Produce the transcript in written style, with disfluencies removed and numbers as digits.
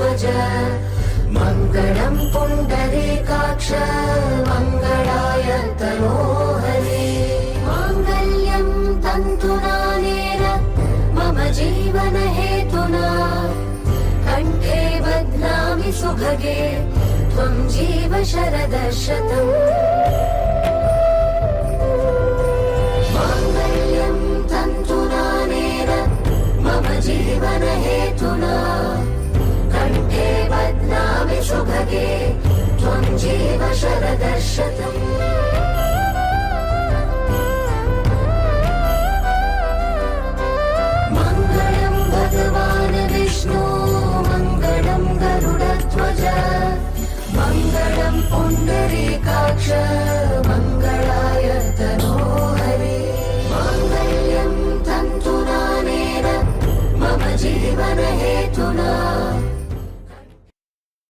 गरुडध्वज मङ्गलं पुण्डरीकाक्ष मङ्गलाय तनोहरे माङ्गल्यं तन्तुनानेन मम जीवनहेतुना कण्ठे बध्नामि सुभगे त्वं जीव शरदः शतम् माङ्गल्यं तन्तुनानेन मम जीवनहेतुना कण्ठे बध्नामि सुभगे त्वं जीव शरदः शतम् मङ्गलं भगवान् विष्णु मङ्गलं गरुडध्वज मङ्गलं पुण्डरीकाक्ष मङ्गलाय तनोहरे माङ्गल्यं तन्तुनानेन मम जीवनहेतुना